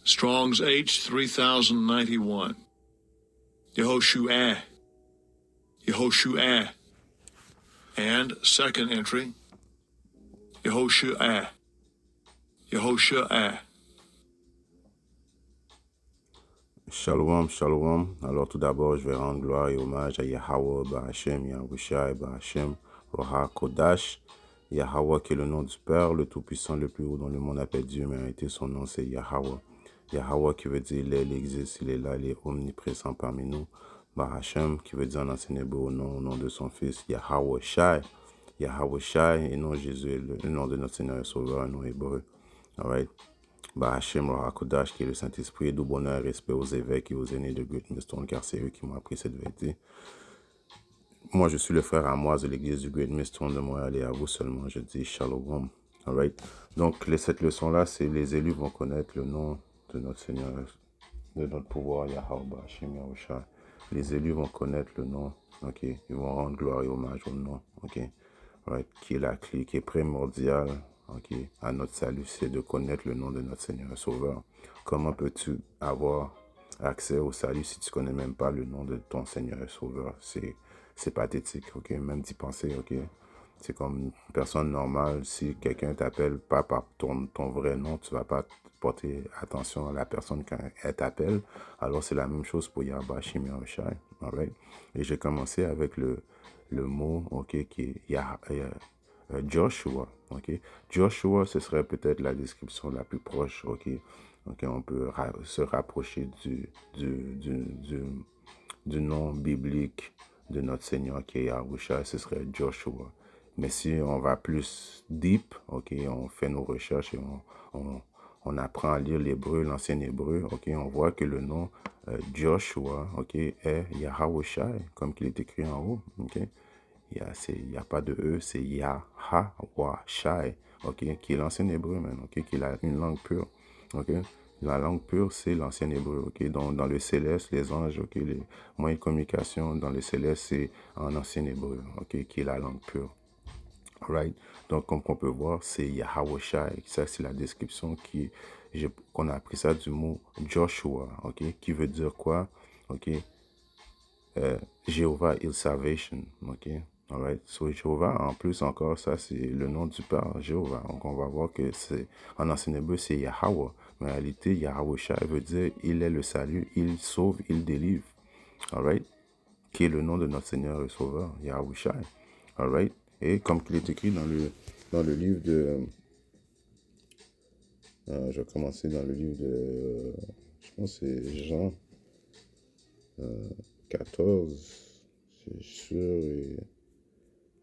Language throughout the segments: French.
Strong's H 3091. Yehoshua. Yehoshua. And second entry, Yehoshua. Yehoshua. Shalom, shalom. Alors tout d'abord, je vais rendre gloire et hommage à Yahweh, Bahashem, Yahushua, Bahashem, Roha, Kodash. Yahweh qui est le nom du Père, le Tout-Puissant, le plus haut dont le monde appelle Dieu, mais en réalité son nom c'est Yahweh. Yahweh qui veut dire il est, il existe, il est là, il est omniprésent parmi nous. Bahashem qui veut dire en ancien hébreu au nom de son fils, Yahweh Shai. Yahweh Shai et non Jésus, le nom de notre Seigneur et Sauveur, un nom hébreu. Alright. Bahashem Kodash, qui est le Saint-Esprit, d'où bonheur et respect aux évêques et aux aînés de Great Millstone, car c'est eux qui m'ont appris cette vérité. Moi, je suis le frère Amoise de l'église du Great Millstone de Montréal et à vous seulement, je dis Shalom. Alright. Donc, cette leçon-là, c'est les élus vont connaître le nom de notre Seigneur, de notre pouvoir, Yahweh, Bahashem, Yahushua. Les élus vont connaître le nom, ok. Ils vont rendre gloire et hommage au nom, ok. Alright. Qui est la clé, qui est primordiale. Okay. À notre salut, c'est de connaître le nom de notre Seigneur et Sauveur. Comment peux-tu avoir accès au salut si tu ne connais même pas le nom de ton Seigneur et Sauveur? C'est pathétique, ok? Même d'y penser, ok? C'est comme une personne normale. Si quelqu'un t'appelle pas par ton vrai nom, tu ne vas pas porter attention à la personne quand elle t'appelle. Alors, c'est la même chose pour Yahweh Shim Yahushai. Right? Et j'ai commencé avec le mot, ok, qui est Joshua, ok. Joshua, ce serait peut-être la description la plus proche, ok. Ok, on peut se rapprocher du nom biblique de notre Seigneur qui est Yahushua, ce serait Joshua. Mais si on va plus deep, ok, on fait nos recherches et on apprend à lire l'hébreu, l'ancien hébreu, ok, on voit que le nom Joshua, ok, est Yahushua, comme il est écrit en haut, ok. Il n'y a pas de E, c'est Yahawashai, ok, qui est l'ancien hébreu, man, ok, qui est une langue pure, ok. La langue pure, c'est l'ancien hébreu, ok. Donc, dans le céleste, les anges, ok, les moyens de communication dans le céleste, c'est en ancien hébreu, ok, qui est la langue pure. Right? Donc, comme on peut voir, c'est Yahawashai. Ça, c'est la description qu'on a appris ça du mot Joshua, ok, qui veut dire quoi, ok. Jéhovah is salvation, ok. Alright, so Jéhovah, en plus encore, ça c'est le nom du Père, Jéhovah. Donc on va voir que c'est en ancien hébreu c'est Yahweh, mais en réalité Yahushua veut dire il est le salut, il sauve, il délivre. Alright, qui est le nom de notre Seigneur et Sauveur, Yahushua. Alright, et comme il est écrit dans le livre de, je vais commencer dans le livre de, je pense que c'est Jean 14, c'est sûr,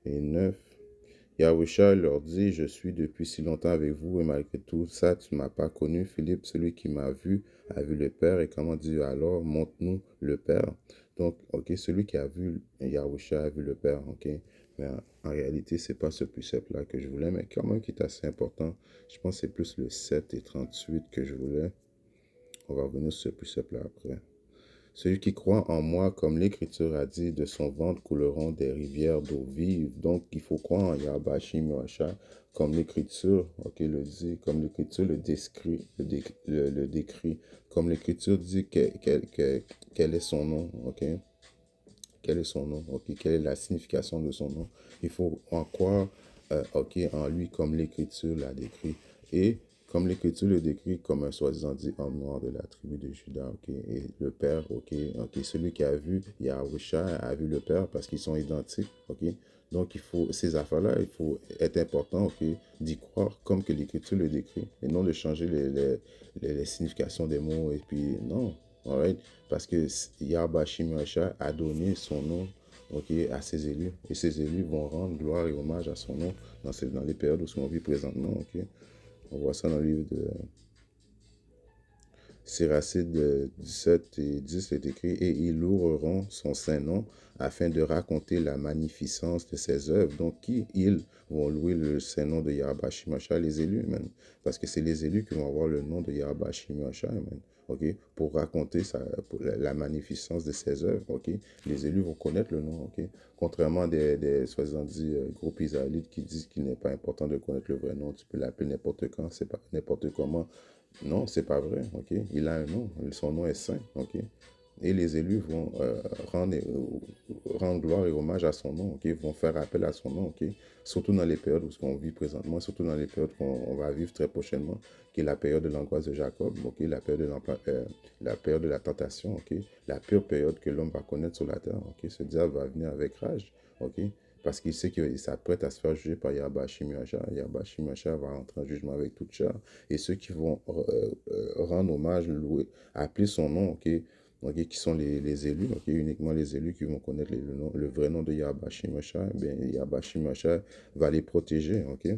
et 9. Yahushua leur dit, je suis depuis si longtemps avec vous et malgré tout ça, tu ne m'as pas connu. Philippe, celui qui m'a vu, a vu le Père. Et comment dit alors, montre-nous le Père. Donc, ok, celui qui a vu Yahushua a vu le Père, ok. Mais en réalité, c'est pas ce précepte-là que je voulais, mais quand même qui est assez important. Je pense que c'est plus le 7 et 38 que je voulais. On va revenir sur ce précepte-là après. Celui qui croit en moi, comme l'Écriture a dit, de son ventre couleront des rivières d'eau vive. Donc, il faut croire en Yahweh Shim Yahushua, comme l'Écriture le dit, comme l'Écriture le décrit, comme l'Écriture dit quel est son nom, ok? Quel est son nom, ok? Quelle est la signification de son nom? Il faut en croire, ok, en lui, comme l'Écriture l'a décrit. Et comme l'Écriture le décrit comme un soi-disant dit homme noir de la tribu de Juda, ok, et le Père, ok, celui qui a vu Yahushua a vu le Père parce qu'ils sont identiques, ok. Donc ces affaires-là, il faut être important, ok, d'y croire comme que l'Écriture le décrit, et non de changer les significations des mots, et puis non, alright, parce que Yahweh Shim Yahushua a donné son nom, ok, à ses élus, et ses élus vont rendre gloire et hommage à son nom dans les périodes où on vit présentement, ok. On voit ça dans le livre de Siracide 17 et 10 est écrit, et ils loueront son saint nom afin de raconter la magnificence de ses œuvres. Donc, ils vont louer le saint nom de Yahweh Shim Yahushua, les élus, man. Parce que c'est les élus qui vont avoir le nom de Yahweh Shim Yahushua, man. Ok, pour raconter pour la magnificence de ses œuvres, ok, les élus vont connaître le nom, ok, contrairement à des soi-disant groupes israélites qui disent qu'il n'est pas important de connaître le vrai nom, tu peux l'appeler n'importe quand, c'est pas n'importe comment, Non, c'est pas vrai, ok? Il a un nom, son nom est saint, ok? Et les élus vont rendre gloire et hommage à son nom, ok? Ils vont faire appel à son nom, ok? Surtout dans les périodes où on vit présentement, surtout dans les périodes qu'on va vivre très prochainement, qui est la période de l'angoisse de Jacob, ok? La période de la tentation, ok? La pire période que l'homme va connaître sur la terre, ok? Ce diable va venir avec rage, ok? Parce qu'il sait qu'il s'apprête à se faire juger par Yahba Shim Yahshua. Yahba Shim Yahshua va entrer en jugement avec toute chair. Et ceux qui vont rendre hommage, louer, appeler son nom, ok, ok, qui sont les élus, ok, uniquement les élus qui vont connaître le vrai nom de Yahba Shim Yahshua, eh bien, Yahba Shim Yahshua va les protéger, ok.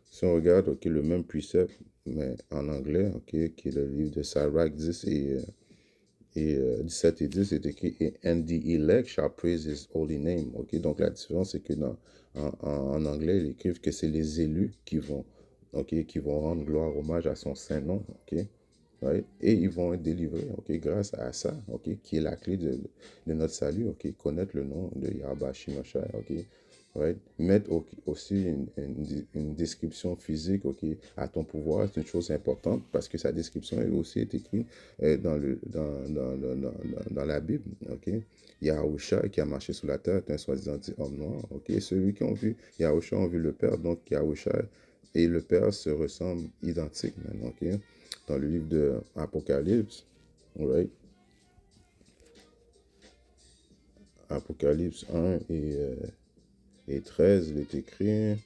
Si on regarde, ok, le même précepte, mais en anglais, ok, qui est le livre de Sirach 10 et 17 et 10, c'est écrit And the elect shall praise his holy name. Ok, donc la différence, c'est que en anglais, ils écrivent que c'est les élus qui vont rendre gloire, hommage à son saint nom. Ok, right? Et ils vont être délivrés, ok, grâce à ça, ok, qui est la clé de notre salut, ok, connaître le nom de Yahba Shimashai, ok, right? Mettre aussi une description physique, ok, à ton pouvoir, c'est une chose importante parce que sa description, elle aussi est écrite dans la Bible, ok. Yahusha qui a marché sur la terre est un soi-disant dit homme noir, ok. Celui qui ont vu Yahusha ont vu le Père, donc Yahusha et le Père se ressemblent identiques maintenant, ok. Dans le livre de Apocalypse, right? Apocalypse 1 et 13, il est écrit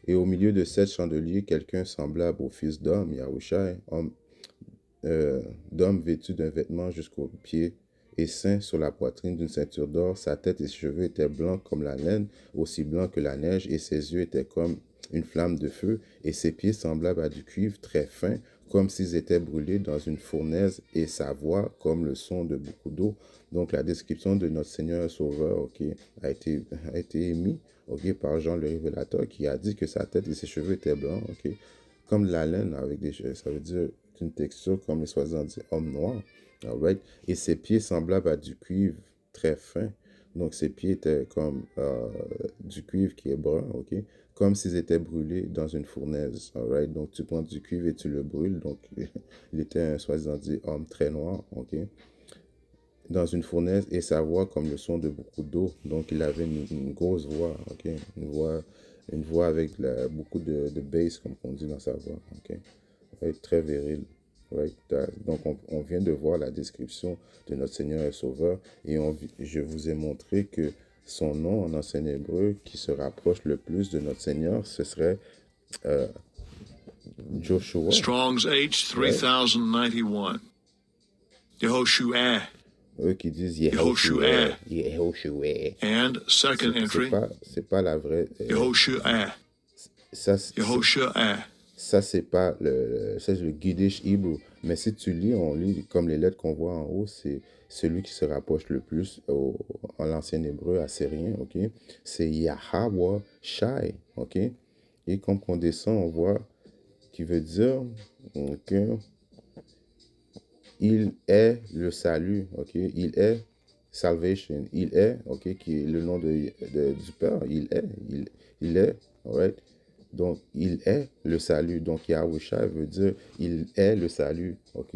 et au milieu de 7 chandeliers, quelqu'un semblable au fils d'homme, Yahushai, d'homme vêtu d'un vêtement jusqu'aux pieds et ceint sur la poitrine d'une ceinture d'or. Sa tête et ses cheveux étaient blancs comme la laine, aussi blancs que la neige, et ses yeux étaient comme une flamme de feu, et ses pieds semblables à du cuivre très fin, comme s'ils étaient brûlés dans une fournaise, et sa voix comme le son de beaucoup d'eau. Donc la description de notre Seigneur et Sauveur, ok, a été émise, ok, par Jean le Révélateur, qui a dit que sa tête et ses cheveux étaient blancs, ok, comme de la laine avec des cheveux. Ça veut dire une texture comme les soi-disant hommes noirs, right? Et ses pieds semblables à du cuivre très fin. Donc ses pieds étaient comme du cuivre qui est brun, ok? Comme s'ils étaient brûlés dans une fournaise, right? Donc tu prends du cuivre et tu le brûles, donc il était un soi-disant dit homme très noir, ok? Dans une fournaise, et sa voix comme le son de beaucoup d'eau. Donc il avait une grosse voix, ok? Une voix avec beaucoup de bass, comme on dit dans sa voix, ok? Right? Très viril. Right? Donc on vient de voir la description de notre Seigneur et Sauveur, et je vous ai montré que son nom en ancien hébreu qui se rapproche le plus de notre Seigneur, ce serait Joshua. Strong's H 3091. Yehoshua. Eux qui disent Yehoshua. Yehoshua. And second entry, C'est pas la vraie. Yehoshua. Ça, Yehoshua. ça c'est pas ça c'est le Yiddish Hebrew. Mais si tu lis, on lit comme les lettres qu'on voit en haut, c'est celui qui se rapproche le plus en l'ancien hébreu assyrien, ok? C'est Yahweh Shai, ok? Et comme on descend, on voit qui veut dire que il est le salut, ok? Il est salvation, il est, ok? Qui est le nom du Père, il est, alright? Donc, il est le salut. Donc, Yahushua veut dire, il est le salut, ok?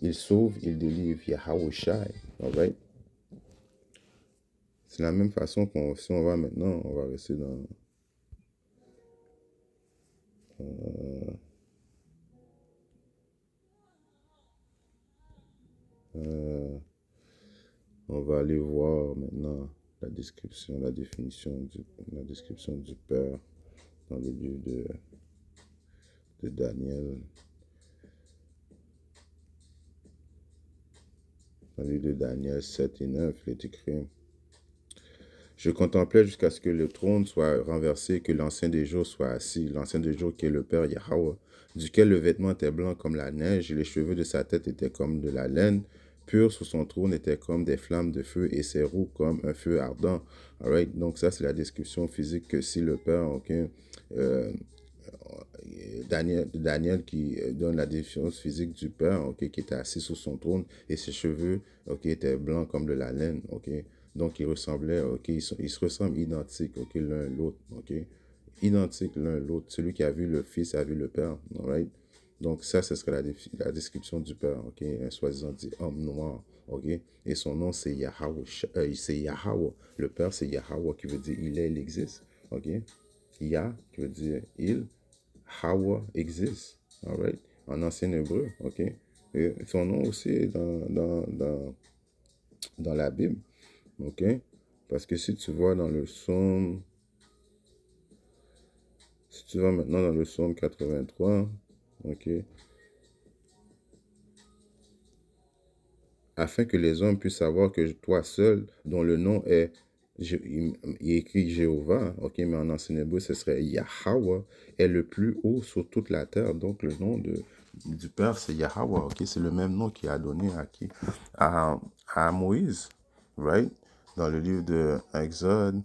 Il sauve, il délivre, Yahushua, alright? C'est la même façon si on va maintenant, on va rester dans... on va aller voir maintenant la description du Père dans le livre de Daniel. Dans le livre de Daniel 7 et 9, il est écrit: je contemplais jusqu'à ce que le trône soit renversé, que l'ancien des jours soit assis, l'ancien des jours qui est le Père Yahweh, duquel le vêtement était blanc comme la neige, et les cheveux de sa tête étaient comme de la laine, pur sous son trône était comme des flammes de feu, et ses roues comme un feu ardent. Alright? Donc ça, c'est la description physique que si le Père, ok, Daniel qui donne la définition physique du Père, ok, qui était assis sur son trône, et ses cheveux, ok, étaient blancs comme de la laine, ok. Donc ils ressemblaient, ok, ils se ressemblent identiques, ok, l'un l'autre, ok, identiques l'un l'autre. Celui qui a vu le Fils a vu le Père, alright. Donc ça, ce serait la description du Père, ok? Un soi-disant dit homme noir, ok? Et son nom, c'est Yahweh. C'est Yahweh. Le Père, c'est Yahweh qui veut dire il est, il existe, ok? Yah qui veut dire il, Hawa existe, all right? En ancien hébreu, ok? Et son nom aussi est dans la Bible, ok? Parce que si tu vois dans le psaume, si tu vas maintenant dans le psaume 83, ok? Afin que les hommes puissent savoir que toi seul, dont le nom est, il est écrit Jéhovah, ok, mais en ancien hébreu, ce serait Yahweh, est le plus haut sur toute la terre. Donc, le nom du Père, c'est Yahweh, ok, c'est le même nom qu'il a donné à qui? À Moïse, right? Dans le livre de Exode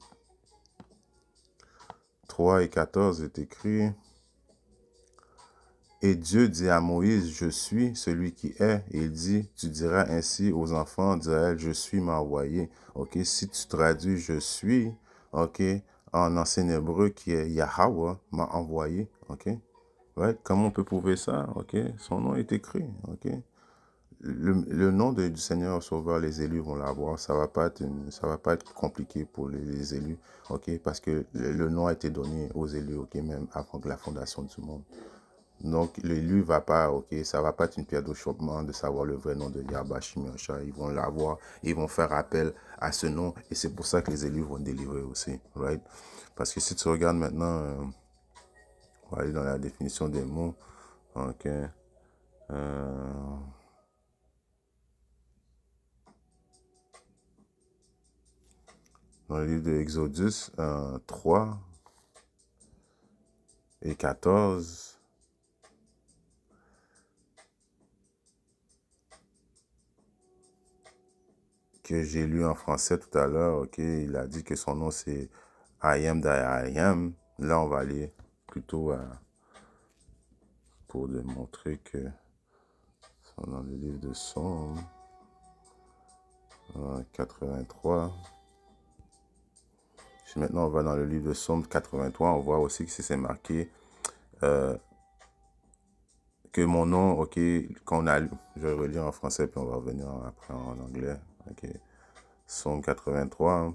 3 et 14 est écrit. Et Dieu dit à Moïse, je suis celui qui est. Et il dit, tu diras ainsi aux enfants d'Israël, je suis m'a envoyé. Ok, si tu traduis je suis, ok, en ancien hébreu qui est Yahweh m'a envoyé. Ok, right? Comment on peut prouver ça? Ok, son nom est écrit. Ok, le nom du Seigneur Sauveur, les élus vont l'avoir. Ça va pas être compliqué pour les élus. Ok, parce que le nom a été donné aux élus. Ok, même avant la fondation du monde. Donc, l'élu va pas, ok, ça va pas être une pierre d'achoppement de savoir le vrai nom de Yahweh Shimiocha. Ils vont l'avoir, ils vont faire appel à ce nom et c'est pour ça que les élus vont délivrer aussi, right? Parce que si tu regardes maintenant, on va aller dans la définition des mots, ok, dans le livre de Exodus 3 et 14, que j'ai lu en français tout à l'heure, ok, il a dit que son nom c'est I am that I am. Là, on va aller plutôt pour démontrer que c'est dans le livre de Psaume 83. Si maintenant on va dans le livre de Psaume 83, on voit aussi que c'est marqué que mon nom, ok, qu'on a lu, je vais relire en français puis on va revenir après en anglais, ok. Psaume 83.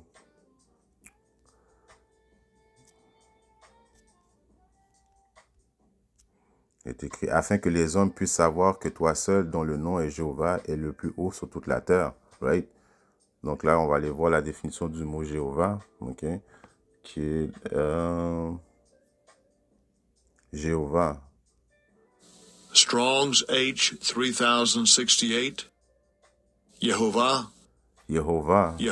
Est écrit, afin que les hommes puissent savoir que toi seul, dont le nom est Jéhovah, est le plus haut sur toute la terre, right? Donc là, on va aller voir la définition du mot Jéhovah, ok, qui est Jéhovah. Strong's H 3068. Yehovah. Yehovah. Yeh-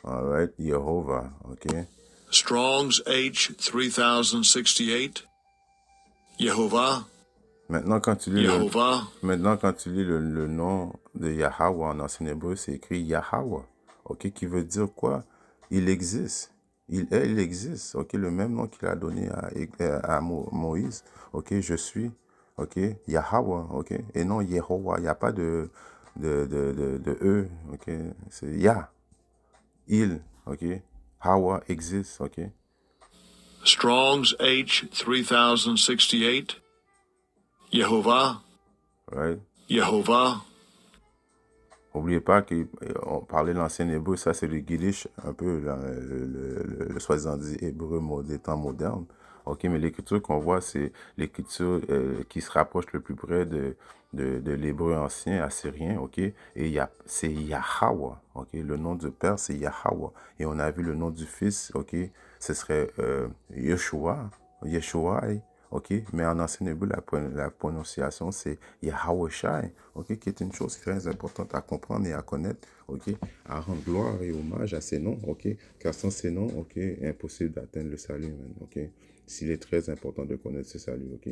All right, Yehovah, ok. Strong's H 3068. Yehovah. Maintenant, quand tu lis Yehovah. maintenant, quand tu lis le nom de Yahweh en ancien hébreu, c'est écrit Yahweh, ok, qui veut dire quoi? Il existe. Il est, il existe, ok, le même nom qu'il a donné à Moïse, ok, je suis, ok, Yahweh, ok, et non Yehovah, il n'y a pas de E, ok, c'est Yah, il, ok, Hawa existe, ok. Strong's H 3068. Yehovah. Right? Yehovah. N'oubliez pas qu'on parlait de l'ancien hébreu, ça c'est le Yiddish, un peu le soi-disant dit hébreu des temps modernes. Ok, mais l'écriture qu'on voit, c'est l'écriture qui se rapproche le plus près de l'hébreu ancien assyrien, ok, et c'est Yahweh, ok, le nom du Père c'est Yahweh, et on a vu le nom du Fils, ok, ce serait Yeshua, Yeshua, ok, mais en ancien hébreu, la prononciation c'est Yahweh, ok, qui est une chose très importante à comprendre et à connaître, ok, à rendre gloire et hommage à ces noms, ok, car sans ces noms, ok, impossible d'atteindre le salut, man, ok. S'il est très important de connaître ce salut, ok.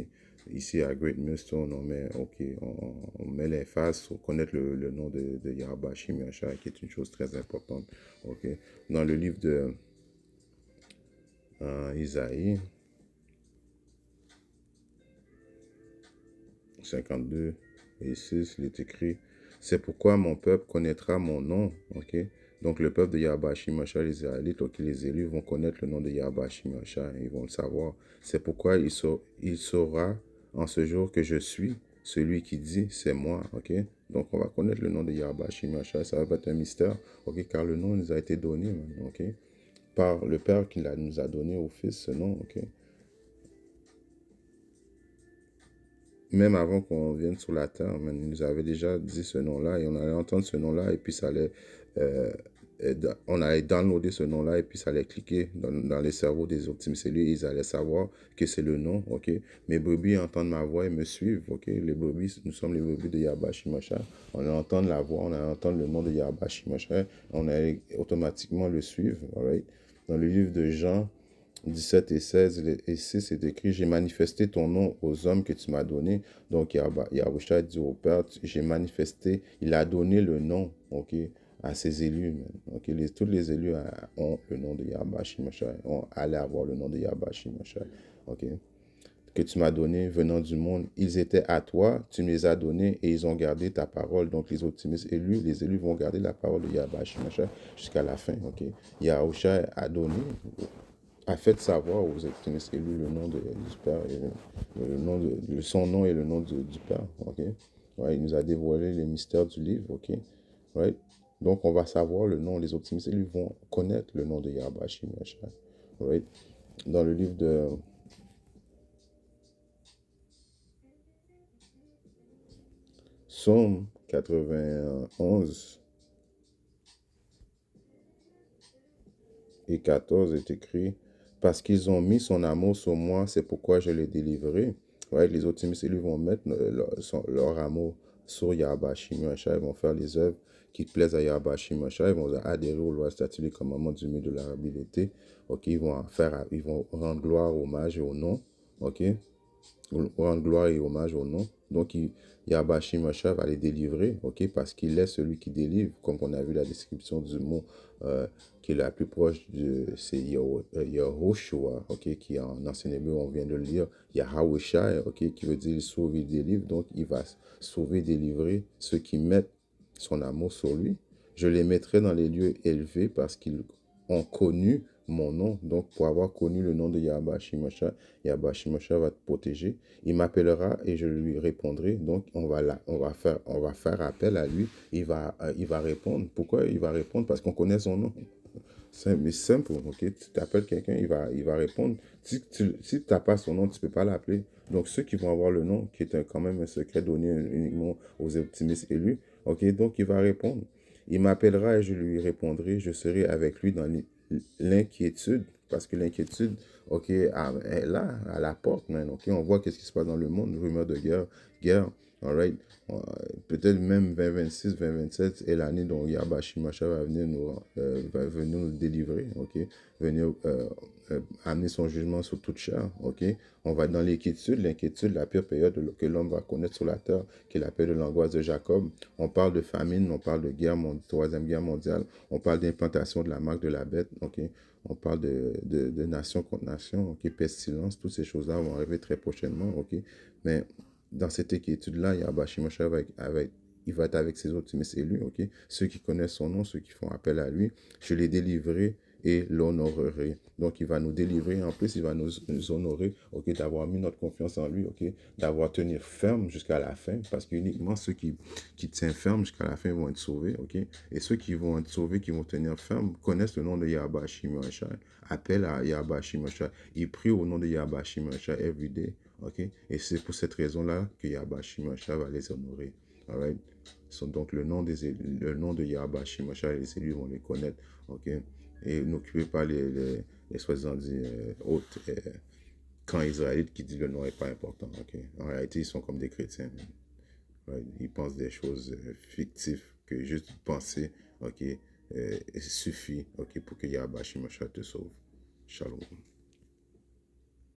Ici à Great Millstone, on met, ok, on met l'emphase sur connaître le nom de Yahweh Shimiocha, qui est une chose très importante, ok. Dans le livre de Isaïe 52 et 6, il est écrit, c'est pourquoi mon peuple connaîtra mon nom, ok. Donc le peuple de Yahweh Shimiocha, les Israélites, ok, les élus vont connaître le nom de Yahweh Shimiocha, ils vont le savoir. C'est pourquoi il saura en ce jour que je suis, celui qui dit, c'est moi, ok? Donc, on va connaître le nom de Yahweh Shimashai. Ça va pas être un mystère, ok? Car le nom nous a été donné, ok? Par le Père qui nous a donné au Fils ce nom, ok? Même avant qu'on vienne sur la terre, il nous avait déjà dit ce nom-là et on allait entendre ce nom-là et puis ça allait, euh, on allait downloader ce nom-là et puis ça allait cliquer dans les cerveaux des optimistes et ils allaient savoir que c'est le nom, ok? Mes brebis entendent ma voix et me suivent, ok? Les brebis, nous sommes les brebis de Yahweh Shimashai. On allait entendre la voix, on allait entendre le nom de Yahweh Shimashai, on allait automatiquement le suivre, alright? Dans le livre de Jean, 17 et 16 et 6, c'est écrit, j'ai manifesté ton nom aux hommes que tu m'as donné. Donc, Yahusha dit au Père, j'ai manifesté, il a donné le nom, ok, à ses élus. Ok, tous les élus ont le nom de Yahweh Shimashai, allaient avoir le nom de Yahweh Shimashai, ok, que tu m'as donné venant du monde. Ils étaient à toi, tu me les as donnés et ils ont gardé ta parole. Donc, les optimistes élus, les élus vont garder la parole de Yahweh Shimashai jusqu'à la fin, ok. Yahusha a donné, a fait savoir aux optimistes élus le nom du Père, et le nom son nom et le nom du Père. Ok? Ouais, il nous a dévoilé les mystères du livre. Ok? Right? Donc, on va savoir le nom. Les optimistes élus vont connaître le nom de Yahweh Shimashai. Right? Dans le livre de Psaume 91 et 14 est écrit, parce qu'ils ont mis son amour sur moi, c'est pourquoi je l'ai délivré. Ouais, les optimistes, ils vont mettre leur amour sur Yahweh Shimashai, ils vont faire les œuvres qui plaisent à Yahweh Shimashai, ils vont adhérer aux lois, statuts, les commandements du milieu de la habilité. Ok, ils vont rendre gloire, hommage et au nom. Ok, rendre gloire et hommage au nom. Donc, Yahweh Shimashai va les délivrer, ok, parce qu'il est celui qui délivre, comme on a vu la description du mot qui est la plus proche de, c'est Yahushua, ok, qui en ancien hébreu, on vient de le lire, Yahushai, ok, qui veut dire il sauve, il délivre, donc il va sauver, délivrer ceux qui mettent son amour sur lui. Je les mettrai dans les lieux élevés parce qu'ils ont connu mon nom. Donc, pour avoir connu le nom de Yahweh Shimashai, Yahweh Shimashai va te protéger. Il m'appellera et je lui répondrai. Donc, on va faire appel à lui. Il va répondre. Pourquoi il va répondre? Parce qu'on connaît son nom. C'est simple, ok? Tu t'appelles quelqu'un, il va répondre. Si tu n'as pas son nom, tu ne peux pas l'appeler. Donc, ceux qui vont avoir le nom, qui est quand même un secret donné uniquement aux optimistes élus, ok? Donc, il va répondre. Il m'appellera et je lui répondrai. Je serai avec lui dans l'inquiétude, parce que l'inquiétude, ok, est là, à la porte, man, ok? On voit qu'est-ce qui se passe dans le monde, rumeurs de guerre, alright? Peut-être même 2026, 2027 est l'année dont Yahweh Shimashai va venir nous délivrer, ok? Venir amener son jugement sur toute chair, ok? On va dans l'inquiétude, la pire période que l'homme va connaître sur la terre, qui est la période de l'angoisse de Jacob. On parle de famine, on parle de troisième guerre mondiale, on parle d'implantation de la marque de la bête, ok? On parle de nation contre nation, ok? Pestilence, toutes ces choses-là vont arriver très prochainement, ok? Mais dans cette inquiétude-là, Yahweh Shimashai il va être avec ses optimistes élus, ok? Ceux qui connaissent son nom, ceux qui font appel à lui, je les délivrerai et l'honorerai. Donc, il va nous délivrer. En plus, il va nous honorer, ok? D'avoir mis notre confiance en lui, ok? D'avoir tenu ferme jusqu'à la fin, parce qu'uniquement ceux qui tiennent ferme jusqu'à la fin vont être sauvés, ok? Et ceux qui vont être sauvés, qui vont tenir ferme, connaissent le nom de Yahweh Shimashai, appellent à Yahweh Shimashai. Ils prient au nom de Yahweh Shimashai every day. Ok? Et c'est pour cette raison-là que Yahweh Shimashai va les honorer. Alright? Donc, le nom de Yahweh Shimashai, les élus vont les connaître. Ok? Et n'occupez pas les soi-disant autres camps israélites qui disent le nom n'est pas important. Ok? En réalité, ils sont comme des chrétiens. Right? Ils pensent des choses fictives que juste penser, ok, suffit, ok, pour que Yahweh Shimashai te sauve. Shalom.